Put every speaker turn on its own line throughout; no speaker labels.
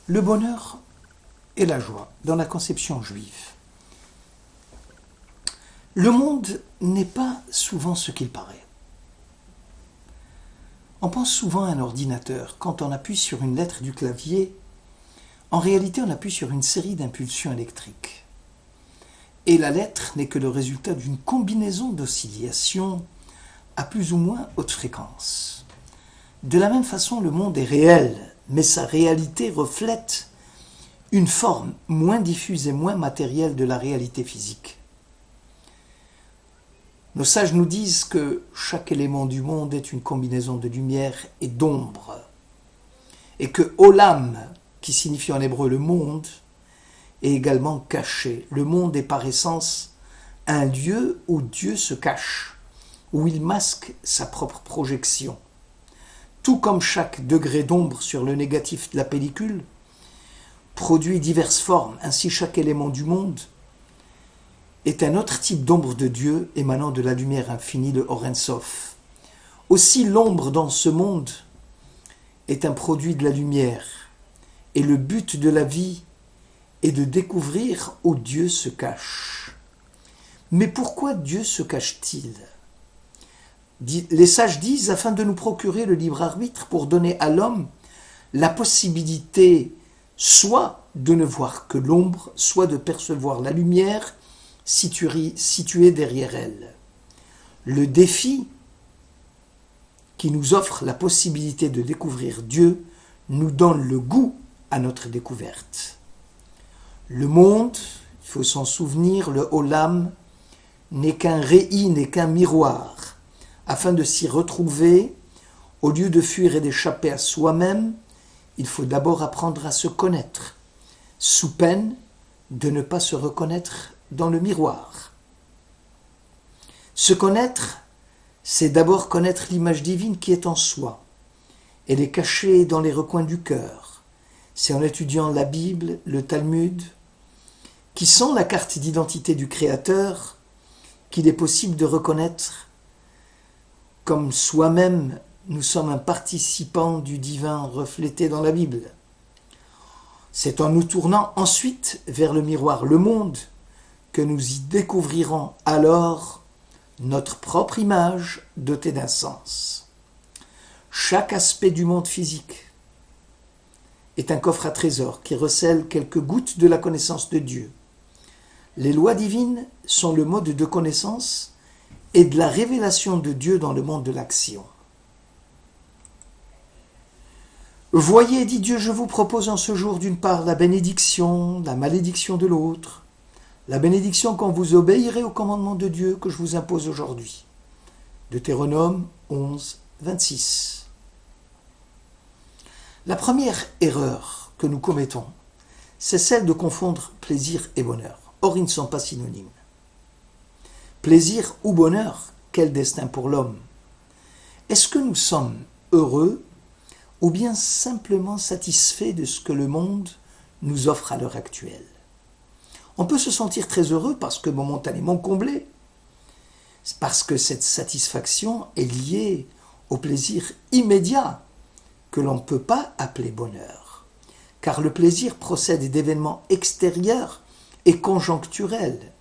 Le bonheur et la joie dans la conception juive. Le monde n'est pas souvent ce qu'il paraît. On pense souvent à un ordinateur. Quand on appuie sur une lettre du clavier, en réalité on appuie sur une série d'impulsions électriques. Et la lettre n'est que le résultat d'une combinaison d'oscillations à plus ou moins haute fréquence. De la même façon, le monde est réel, mais sa réalité reflète une forme moins diffuse et moins matérielle de la réalité physique. Nos sages nous disent que chaque élément du monde est une combinaison de lumière et d'ombre, et que Olam, qui signifie en hébreu le monde, est également caché. Le monde est par essence un lieu où Dieu se cache, où il masque sa propre projection. Tout comme chaque degré d'ombre sur le négatif de la pellicule produit diverses formes, ainsi chaque élément du monde est un autre type d'ombre de Dieu émanant de la lumière infinie de Or Ein Sof. Aussi l'ombre dans ce monde est un produit de la lumière, et le but de la vie est de découvrir où Dieu se cache. Mais pourquoi Dieu se cache-t-il ? Les sages disent afin de nous procurer le libre arbitre pour donner à l'homme la possibilité soit de ne voir que l'ombre, soit de percevoir la lumière située derrière elle. Le défi qui nous offre la possibilité de découvrir Dieu nous donne le goût à notre découverte. Le monde, il faut s'en souvenir, le Olam, n'est qu'un réi, n'est qu'un miroir. Afin de s'y retrouver, au lieu de fuir et d'échapper à soi-même, il faut d'abord apprendre à se connaître, sous peine de ne pas se reconnaître dans le miroir. Se connaître, c'est d'abord connaître l'image divine qui est en soi. Elle est cachée dans les recoins du cœur. C'est en étudiant la Bible, le Talmud, qui sont la carte d'identité du Créateur, qu'il est possible de reconnaître comme soi-même, nous sommes un participant du divin reflété dans la Bible. C'est en nous tournant ensuite vers le miroir, le monde, que nous y découvrirons alors notre propre image dotée d'un sens. Chaque aspect du monde physique est un coffre à trésors qui recèle quelques gouttes de la connaissance de Dieu. Les lois divines sont le mode de connaissance et de la révélation de Dieu dans le monde de l'action. Voyez, dit Dieu, je vous propose en ce jour d'une part la bénédiction, la malédiction de l'autre. La bénédiction quand vous obéirez au commandement de Dieu que je vous impose aujourd'hui. Deutéronome 11, 26. La première erreur que nous commettons, c'est celle de confondre plaisir et bonheur. Or, ils ne sont pas synonymes. Plaisir ou bonheur, quel destin pour l'homme ? Est-ce que nous sommes heureux ou bien simplement satisfaits de ce que le monde nous offre à l'heure actuelle ? On peut se sentir très heureux parce que momentanément comblé, parce que cette satisfaction est liée au plaisir immédiat que l'on ne peut pas appeler bonheur. Car le plaisir procède d'événements extérieurs et conjoncturels.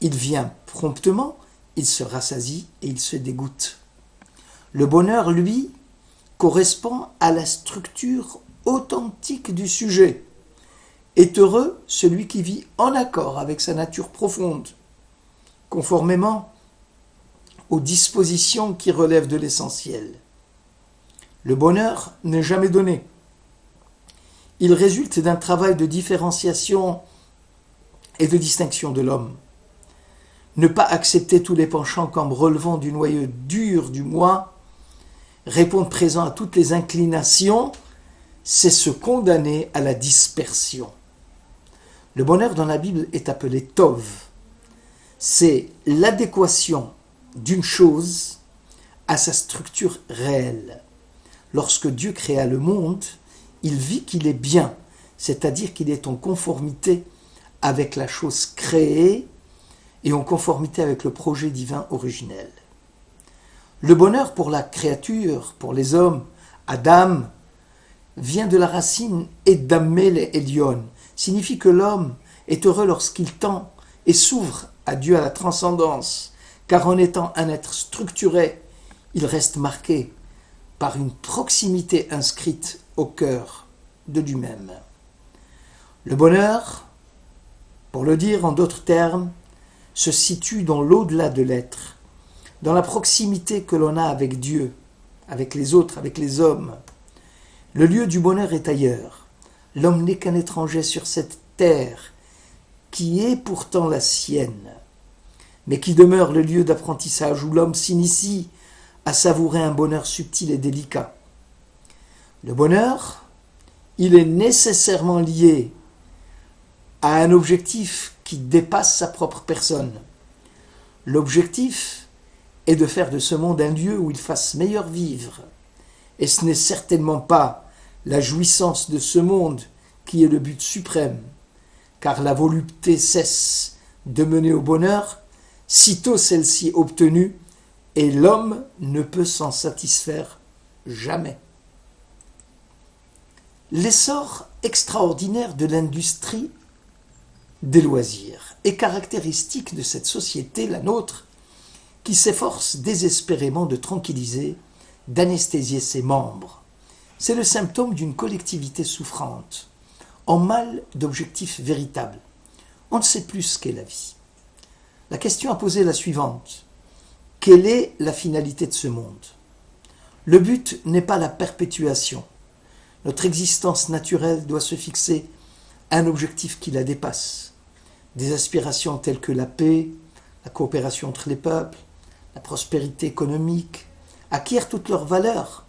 Il vient promptement, il se rassasie et il se dégoûte. Le bonheur, lui, correspond à la structure authentique du sujet. Est heureux celui qui vit en accord avec sa nature profonde, conformément aux dispositions qui relèvent de l'essentiel. Le bonheur n'est jamais donné. Il résulte d'un travail de différenciation et de distinction de l'homme. Ne pas accepter tous les penchants comme relevant du noyau dur du moi, répondre présent à toutes les inclinations, c'est se condamner à la dispersion. Le bonheur dans la Bible est appelé Tov. C'est l'adéquation d'une chose à sa structure réelle. Lorsque Dieu créa le monde, il vit qu'il est bien, c'est-à-dire qu'il est en conformité avec la chose créée et en conformité avec le projet divin originel. Le bonheur pour la créature, pour les hommes, Adam, vient de la racine Edamel Elion, signifie que l'homme est heureux lorsqu'il tend et s'ouvre à Dieu, à la transcendance, car en étant un être structuré, il reste marqué par une proximité inscrite au cœur de lui-même. Le bonheur, pour le dire en d'autres termes, se situe dans l'au-delà de l'être, dans la proximité que l'on a avec Dieu, avec les autres, avec les hommes. Le lieu du bonheur est ailleurs. L'homme n'est qu'un étranger sur cette terre qui est pourtant la sienne, mais qui demeure le lieu d'apprentissage où l'homme s'initie à savourer un bonheur subtil et délicat. Le bonheur, il est nécessairement lié à un objectif qui dépasse sa propre personne. L'objectif est de faire de ce monde un lieu où il fasse meilleur vivre. Et ce n'est certainement pas la jouissance de ce monde qui est le but suprême, car la volupté cesse de mener au bonheur sitôt celle-ci obtenue, et l'homme ne peut s'en satisfaire jamais. L'essor extraordinaire de l'industrie des loisirs est caractéristique de cette société, la nôtre, qui s'efforce désespérément de tranquilliser, d'anesthésier ses membres. C'est le symptôme d'une collectivité souffrante, en mal d'objectifs véritables. On ne sait plus ce qu'est la vie. La question à poser est la suivante. Quelle est la finalité de ce monde ? Le but n'est pas la perpétuation. Notre existence naturelle doit se fixer à un objectif qui la dépasse. Des aspirations telles que la paix, la coopération entre les peuples, la prospérité économique, acquièrent toute leur valeur,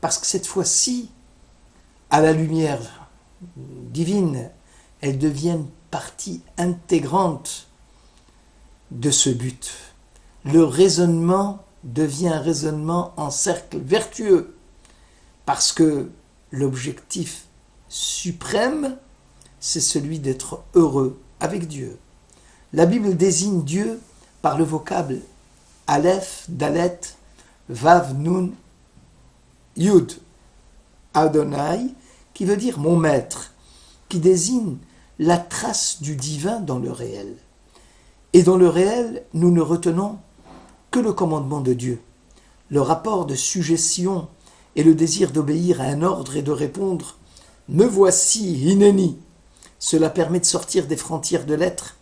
parce que cette fois-ci, à la lumière divine, elles deviennent partie intégrante de ce but. Le raisonnement devient un raisonnement en cercle vertueux, parce que l'objectif suprême, c'est celui d'être heureux avec Dieu. La Bible désigne Dieu par le vocable Aleph, Dalet, Vav, Nun, Yud, Adonai, qui veut dire mon maître, qui désigne la trace du divin dans le réel. Et dans le réel, nous ne retenons que le commandement de Dieu, le rapport de sujétion et le désir d'obéir à un ordre et de répondre « Me voici, hineni ». Cela permet de sortir des frontières de l'être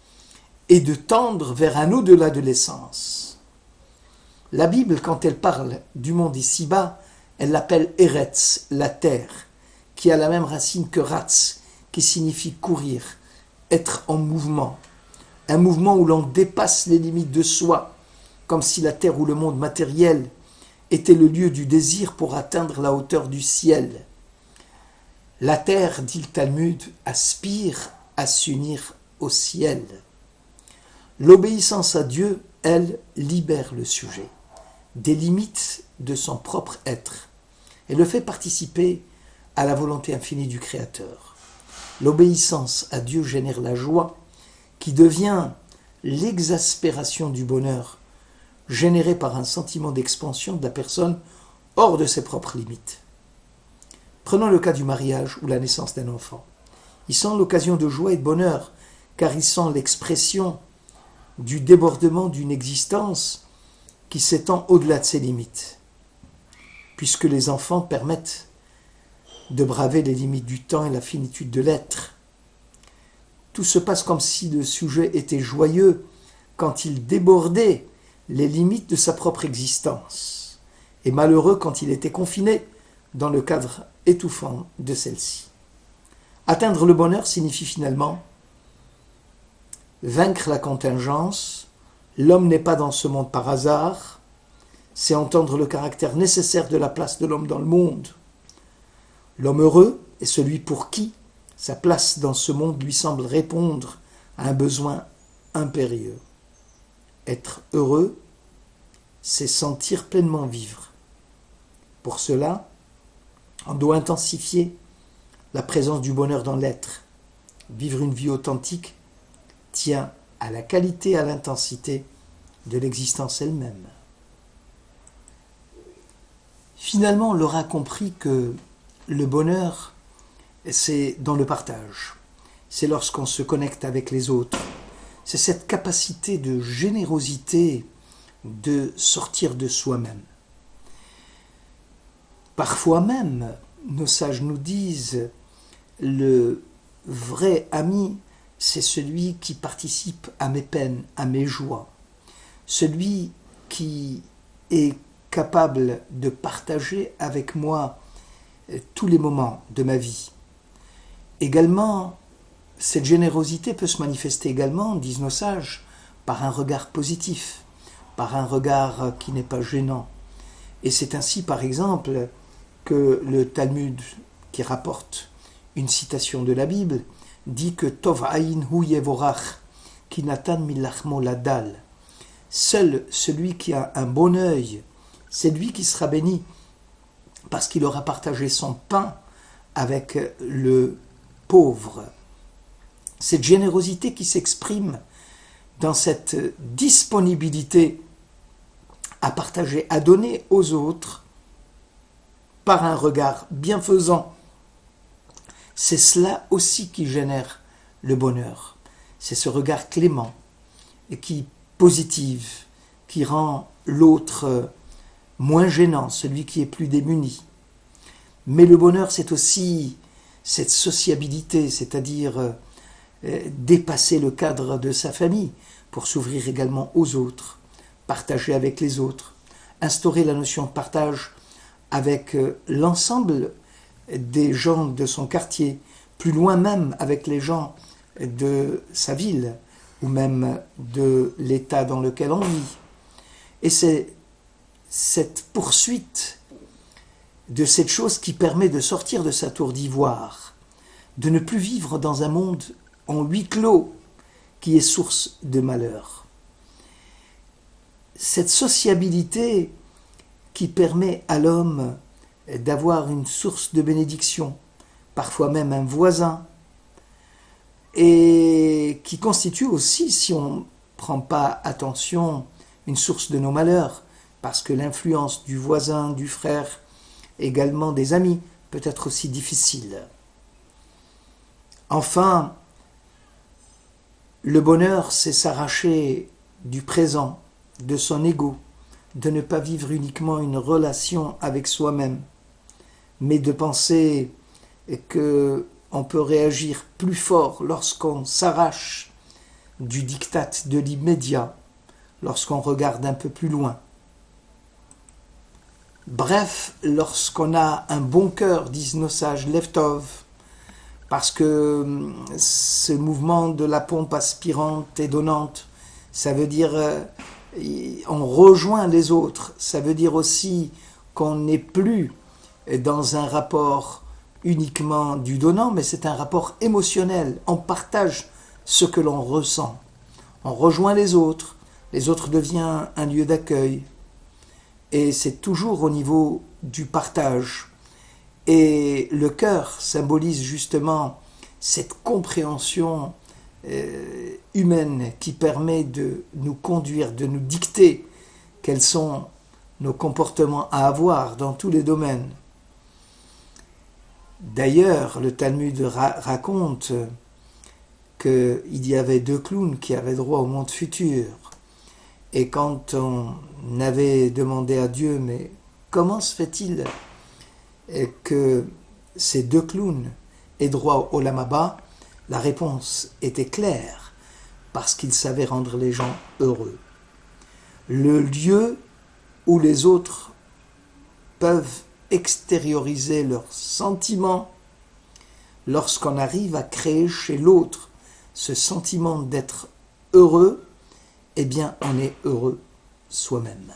et de tendre vers un au-delà de l'essence. La Bible, quand elle parle du monde ici-bas, elle l'appelle Eretz, la terre, qui a la même racine que Ratz, qui signifie courir, être en mouvement. Un mouvement où l'on dépasse les limites de soi, comme si la terre ou le monde matériel était le lieu du désir pour atteindre la hauteur du ciel. La terre, dit le Talmud, aspire à s'unir au ciel. L'obéissance à Dieu, elle, libère le sujet des limites de son propre être et le fait participer à la volonté infinie du Créateur. L'obéissance à Dieu génère la joie qui devient l'exaspération du bonheur généré par un sentiment d'expansion de la personne hors de ses propres limites. Prenons le cas du mariage ou la naissance d'un enfant. Ils sont l'occasion de joie et de bonheur, car ils sont l'expression du débordement d'une existence qui s'étend au-delà de ses limites, puisque les enfants permettent de braver les limites du temps et la finitude de l'être. Tout se passe comme si le sujet était joyeux quand il débordait les limites de sa propre existence, et malheureux quand il était confiné dans le cadre étouffant de celle-ci. Atteindre le bonheur signifie finalement vaincre la contingence. L'homme n'est pas dans ce monde par hasard, c'est entendre le caractère nécessaire de la place de l'homme dans le monde. L'homme heureux est celui pour qui sa place dans ce monde lui semble répondre à un besoin impérieux. Être heureux, c'est sentir pleinement vivre. Pour cela, on doit intensifier la présence du bonheur dans l'être. Vivre une vie authentique tient à la qualité et à l'intensité de l'existence elle-même. Finalement, on l'aura compris que le bonheur, c'est dans le partage. C'est lorsqu'on se connecte avec les autres. C'est cette capacité de générosité de sortir de soi-même. Parfois même, nos sages nous disent, le vrai ami, c'est celui qui participe à mes peines, à mes joies. Celui qui est capable de partager avec moi tous les moments de ma vie. Également, cette générosité peut se manifester également, disent nos sages, par un regard positif, par un regard qui n'est pas gênant. Et c'est ainsi, par exemple, que le Talmud, qui rapporte une citation de la Bible, dit que Tov Aïn Hu Yevorach, ki natan milachmo ladal. Seul celui qui a un bon œil, c'est lui qui sera béni, parce qu'il aura partagé son pain avec le pauvre. Cette générosité qui s'exprime dans cette disponibilité à partager, à donner aux autres par un regard bienfaisant, c'est cela aussi qui génère le bonheur. C'est ce regard clément et qui positive, qui rend l'autre moins gênant, celui qui est plus démuni. Mais le bonheur, c'est aussi cette sociabilité, c'est-à-dire dépasser le cadre de sa famille pour s'ouvrir également aux autres, partager avec les autres, instaurer la notion de partage avec l'ensemble des gens de son quartier, plus loin même avec les gens de sa ville ou même de l'état dans lequel on vit. Et c'est cette poursuite de cette chose qui permet de sortir de sa tour d'ivoire, de ne plus vivre dans un monde en huis clos qui est source de malheur. Cette sociabilité qui permet à l'homme d'avoir une source de bénédiction, parfois même un voisin, et qui constitue aussi, si on ne prend pas attention, une source de nos malheurs, parce que l'influence du voisin, du frère, également des amis, peut être aussi difficile. Enfin, le bonheur, c'est s'arracher du présent, de son ego, de ne pas vivre uniquement une relation avec soi-même, mais de penser qu'on peut réagir plus fort lorsqu'on s'arrache du diktat de l'immédiat, lorsqu'on regarde un peu plus loin. Bref, lorsqu'on a un bon cœur, disent nos sages, Levtov, parce que ce mouvement de la pompe aspirante et donnante, ça veut dire on rejoint les autres, ça veut dire aussi qu'on n'est plus dans un rapport uniquement du donnant, mais c'est un rapport émotionnel, on partage ce que l'on ressent, on rejoint les autres deviennent un lieu d'accueil, et c'est toujours au niveau du partage. Et le cœur symbolise justement cette compréhension humaine qui permet de nous conduire, de nous dicter quels sont nos comportements à avoir dans tous les domaines. D'ailleurs, le Talmud raconte qu'il y avait 2 clowns qui avaient droit au monde futur. Et quand on avait demandé à Dieu, mais comment se fait-il que ces 2 clowns aient droit au Olam Haba, la réponse était claire, parce qu'ils savaient rendre les gens heureux. Le lieu où les autres peuvent extérioriser leurs sentiments, lorsqu'on arrive à créer chez l'autre ce sentiment d'être heureux, eh bien on est heureux soi-même.